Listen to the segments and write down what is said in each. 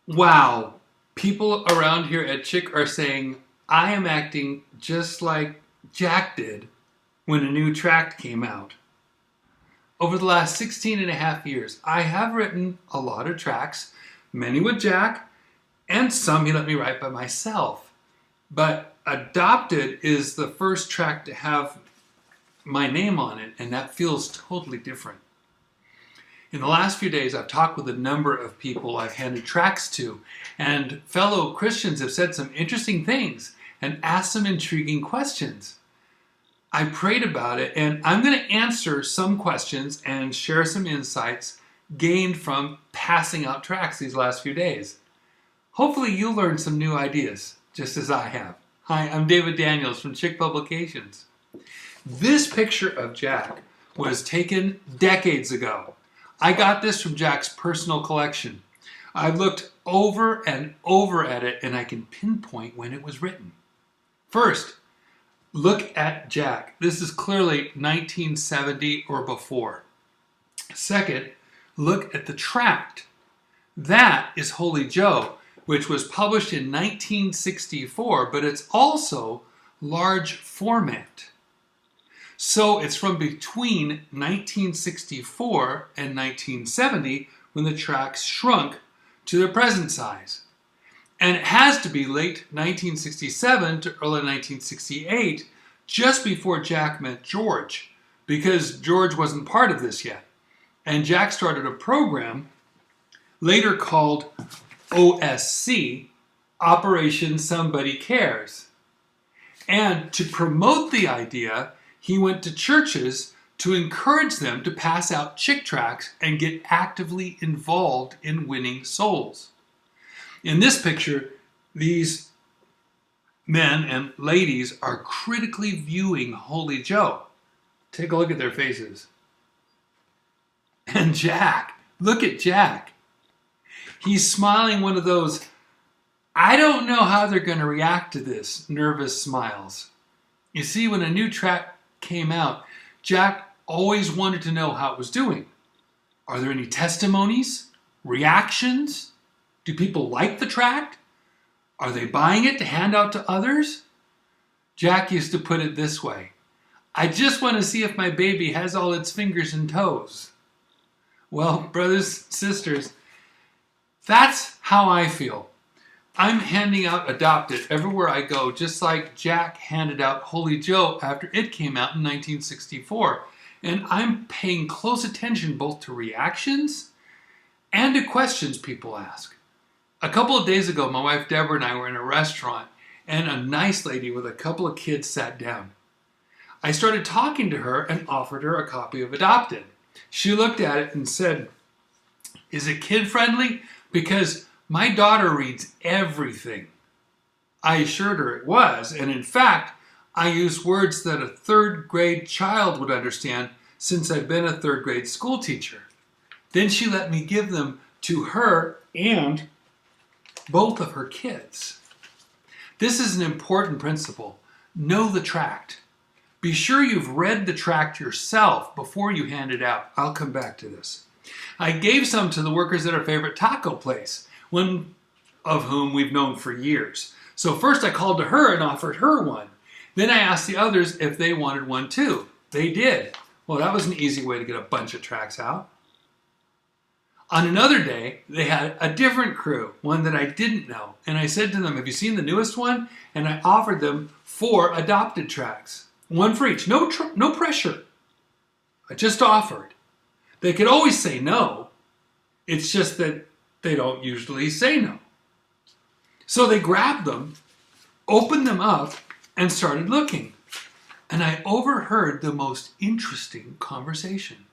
Wow, people around here at Chick are saying I am acting just like Jack did when a new tract came out. Over the last 16 and a half years, I have written a lot of tracts, many with Jack, and some he let me write by myself. But Adopted is the first tract to have my name on it, and that feels totally different. In the last few days, I've talked with a number of people I've handed tracts to, and fellow Christians have said some interesting things and asked some intriguing questions. I prayed about it, and I'm going to answer some questions and share some insights gained from passing out tracts these last few days. Hopefully you'll learn some new ideas, just as I have. Hi, I'm David Daniels from Chick Publications. This picture of Jack was taken decades ago. I got this from Jack's personal collection. I've looked over and over at it, and I can pinpoint when it was written. First, look at Jack. This is clearly 1970 or before. Second, look at the tract. That is Holy Joe, which was published in 1964, but it's also large format. So it's from between 1964 and 1970 when the tracts shrunk to their present size. And it has to be late 1967 to early 1968, just before Jack met George, because George wasn't part of this yet. And Jack started a program later called OSC, Operation Somebody Cares. And to promote the idea, he went to churches to encourage them to pass out chick tracts and get actively involved in winning souls. In this picture, these men and ladies are critically viewing Holy Joe. Take a look at their faces. And Jack, look at Jack. He's smiling one of those, I don't know how they're going to react to this, nervous smiles. You see, when a new tract came out, Jack always wanted to know how it was doing. Are there any testimonies? Reactions? Do people like the tract? Are they buying it to hand out to others? Jack used to put it this way, I just want to see if my baby has all its fingers and toes. Well, brothers, sisters, that's how I feel. I'm handing out Adopted everywhere I go, just like Jack handed out Holy Joe after it came out in 1964. And I'm paying close attention both to reactions and to questions people ask. A couple of days ago, my wife Deborah and I were in a restaurant, and a nice lady with a couple of kids sat down. I started talking to her and offered her a copy of Adopted. She looked at it and said, is it kid-friendly? Because my daughter reads everything. I assured her it was, and in fact, I use words that a third grade child would understand since I've been a third grade school teacher. Then she let me give them to her and both of her kids. This is an important principle. Know the tract. Be sure you've read the tract yourself before you hand it out. I'll come back to this. I gave some to the workers at our favorite taco place, one of whom we've known for years. So first I called to her and offered her one. Then I asked the others if they wanted one too. They did. Well, that was an easy way to get a bunch of tracts out. On another day, they had a different crew, one that I didn't know. And I said to them, have you seen the newest one? And I offered them 4 Adopted tracts, one for each. No pressure. I just offered. They could always say no. It's just that they don't usually say no. So they grabbed them, opened them up, and started looking. And I overheard the most interesting conversation.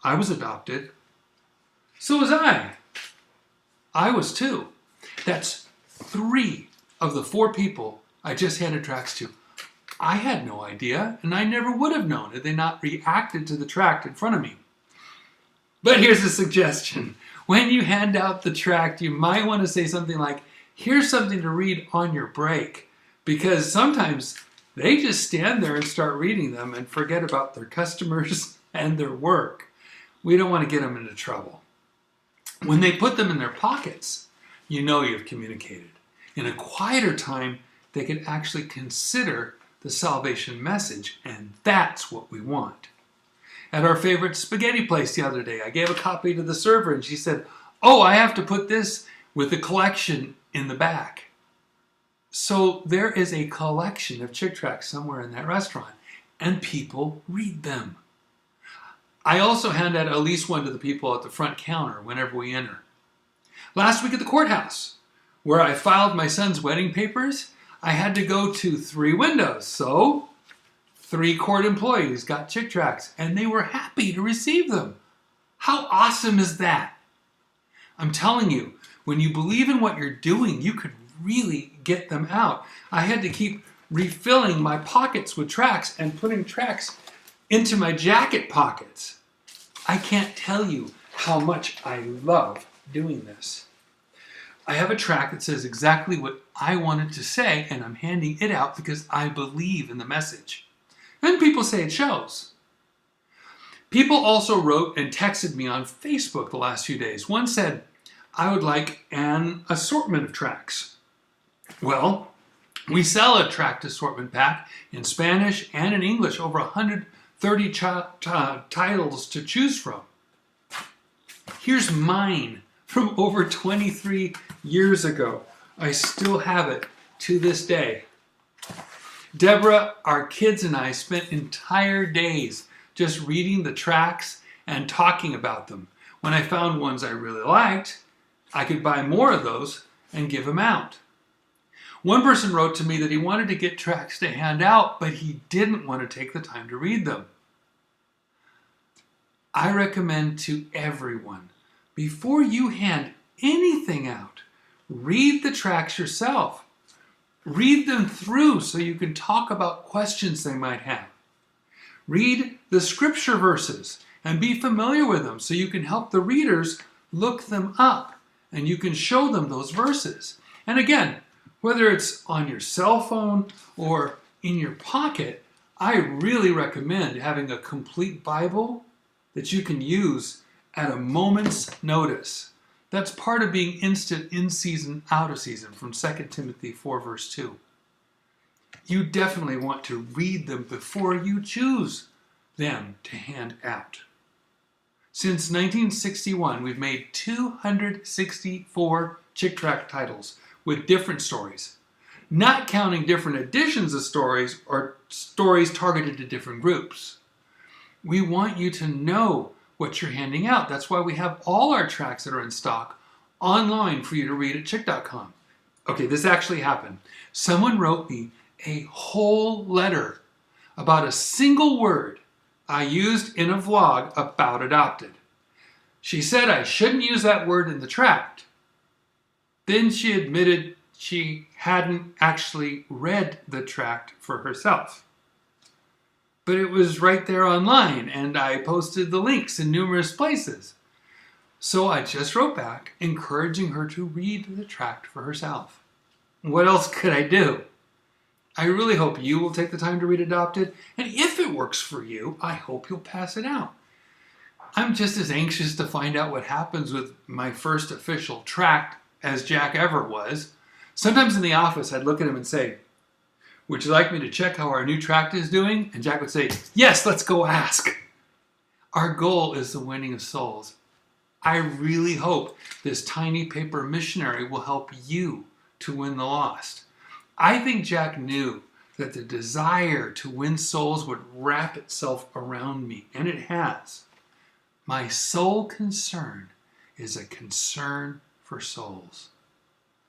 I was adopted. So was I. I was too. That's 3 of the 4 people I just handed tracts to. I had no idea, and I never would have known had they not reacted to the tract in front of me. But here's a suggestion. When you hand out the tract, you might want to say something like, here's something to read on your break, because sometimes they just stand there and start reading them and forget about their customers and their work. We don't want to get them into trouble. When they put them in their pockets, you know you've communicated. In a quieter time, they can actually consider the salvation message, and that's what we want. At our favorite spaghetti place the other day, I gave a copy to the server and she said, "Oh, I have to put this with the collection in the back." So there is a collection of Chick tracts somewhere in that restaurant, and people read them. I also hand out at least one to the people at the front counter whenever we enter. Last week at the courthouse, where I filed my son's wedding papers, I had to go to 3 windows, so 3 court employees got Chick tracts, and they were happy to receive them. How awesome is that? I'm telling you, when you believe in what you're doing, you could really get them out. I had to keep refilling my pockets with tracts and putting tracts into my jacket pockets. I can't tell you how much I love doing this. I have a tract that says exactly what I wanted to say, and I'm handing it out because I believe in the message. And people say it shows. People also wrote and texted me on Facebook the last few days. One said, "I would like an assortment of tracts." Well, we sell a tract assortment pack in Spanish and in English, over 130 titles to choose from. Here's mine from over 23 years ago. I still have it to this day. Deborah, our kids, and I spent entire days just reading the tracts and talking about them. When I found ones I really liked, I could buy more of those and give them out. One person wrote to me that he wanted to get tracts to hand out, but he didn't want to take the time to read them. I recommend to everyone, before you hand anything out, read the tracts yourself. Read them through so you can talk about questions they might have. Read the scripture verses and be familiar with them so you can help the readers look them up and you can show them those verses. And again, whether it's on your cell phone or in your pocket, I really recommend having a complete Bible that you can use at a moment's notice. That's part of being instant in season, out of season from 2 Timothy 4 verse 2. You definitely want to read them before you choose them to hand out. Since 1961, we've made 264 Chick tract titles with different stories, not counting different editions of stories or stories targeted to different groups. We want you to know what you're handing out. That's why we have all our tracts that are in stock online for you to read at chick.com. Okay, this actually happened. Someone wrote me a whole letter about a single word I used in a vlog about adopted. She said I shouldn't use that word in the tract. Then she admitted she hadn't actually read the tract for herself. But it was right there online, and I posted the links in numerous places. So I just wrote back, encouraging her to read the tract for herself. What else could I do? I really hope you will take the time to read Adopted, and if it works for you, I hope you'll pass it out. I'm just as anxious to find out what happens with my first official tract as Jack ever was. Sometimes in the office, I'd look at him and say, "Would you like me to check how our new tract is doing?" And Jack would say, "Yes, let's go ask." Our goal is the winning of souls. I really hope this tiny paper missionary will help you to win the lost. I think Jack knew that the desire to win souls would wrap itself around me, and it has. My sole concern is a concern for souls.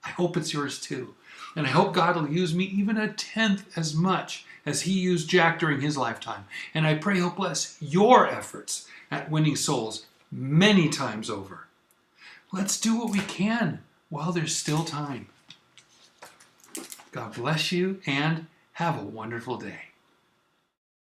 I hope it's yours too. And I hope God will use me even 1/10 as much as he used Jack during his lifetime. And I pray he'll bless your efforts at winning souls many times over. Let's do what we can while there's still time. God bless you and have a wonderful day.